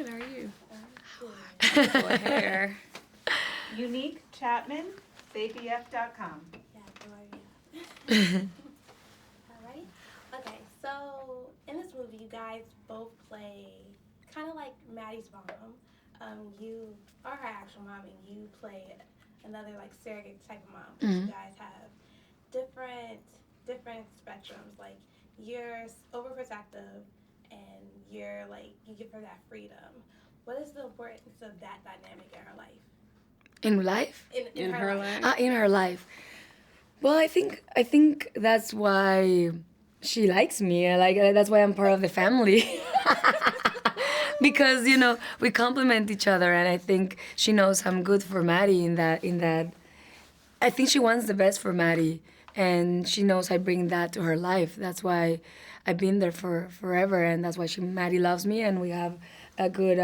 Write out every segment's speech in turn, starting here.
good. How are you? Good. Boy, hair. Unique Chapman, SafeEF.com. Yeah, Gloria. Alright. Okay, so in this movie, you guys both play kind of like Maddie's mom. You are her actual mom, and you play another like surrogate type of mom. But you guys have different spectrums. Like you're overprotective, and you're like you give her that freedom. What is the importance of that dynamic in her life? In life? In her life? In her life. Well, I think that's why she likes me. That's why I'm part of the family. Because we complement each other, and I think she knows I'm good for Maddie in that. I think she wants the best for Maddie, and she knows I bring that to her life. That's why I've been there for forever, and that's why Maddie loves me, and we have a good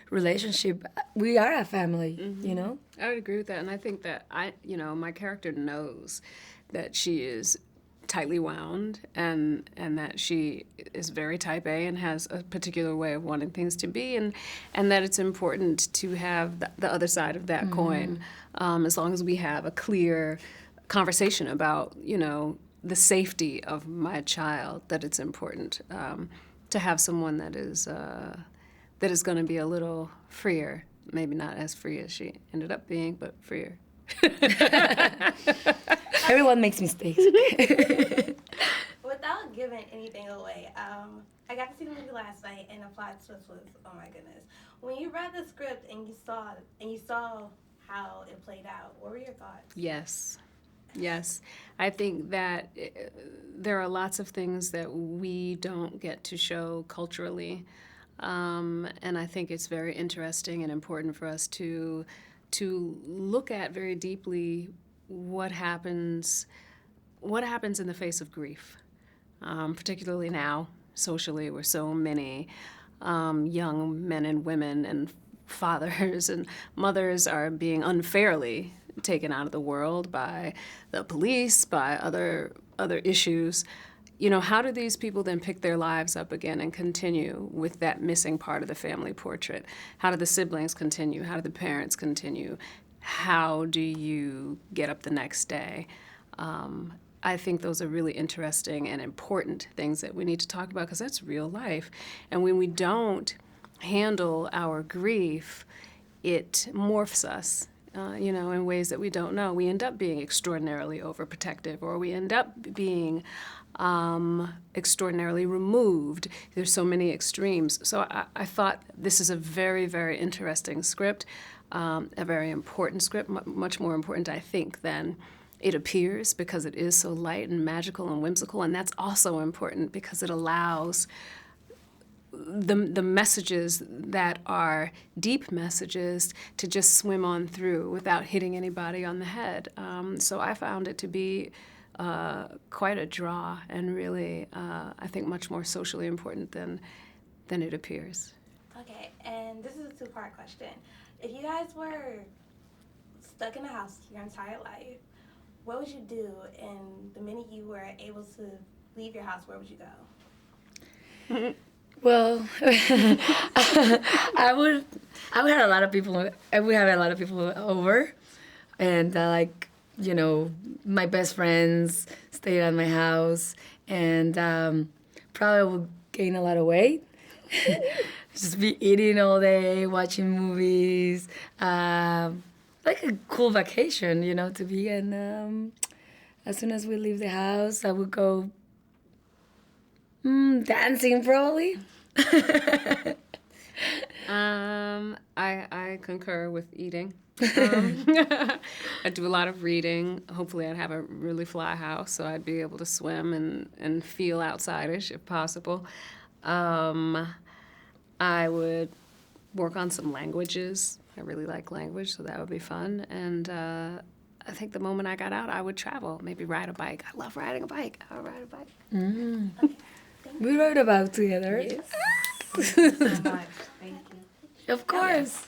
relationship. We are a family, I would agree with that, and I think that my character knows that she is tightly wound and that she is very type A and has a particular way of wanting things to be, and that it's important to have the other side of that coin, as long as we have a clear conversation about the safety of my child, that it's important to have someone that is going to be a little freer, maybe not as free as she ended up being, but freer. Everyone makes mistakes. Without giving anything away, I got to see the movie last night, and the plot twist was, oh my goodness. When you read the script and you saw how it played out, what were your thoughts? Yes. I think that there are lots of things that we don't get to show culturally, and I think it's very interesting and important for us to look at very deeply what happens in the face of grief, particularly now, socially, where so many young men and women and fathers and mothers are being unfairly taken out of the world by the police, by other issues. How do these people then pick their lives up again and continue with that missing part of the family portrait? How do the siblings continue? How do the parents continue? How do you get up the next day? I think those are really interesting and important things that we need to talk about, because that's real life. And when we don't handle our grief, it morphs us, in ways that we don't know. We end up being extraordinarily overprotective, or we end up being extraordinarily removed. There's so many extremes. So I thought this is a very, very interesting script, a very important script, much more important, I think, than it appears, because it is so light and magical and whimsical, and that's also important because it allows the messages that are deep messages to just swim on through without hitting anybody on the head. So I found it to be quite a draw, and really, I think, much more socially important than it appears. Okay, and this is a two-part question. If you guys were stuck in a house your entire life, what would you do? And the minute you were able to leave your house, where would you go? Well, I would have a lot of people. I would have a lot of people over, and my best friends stayed at my house, and probably would gain a lot of weight. Just be eating all day, watching movies, like a cool vacation, to be. And as soon as we leave the house, I would go dancing, probably. I concur with eating. I do a lot of reading. Hopefully I'd have a really fly house, so I'd be able to swim and feel outside-ish if possible. I would work on some languages. I really like language, so that would be fun. And I think the moment I got out, I would travel, maybe ride a bike. I love riding a bike. I would ride a bike. Mm. We rode a bike together. Yes. Thank you so much. Thank you. Of course.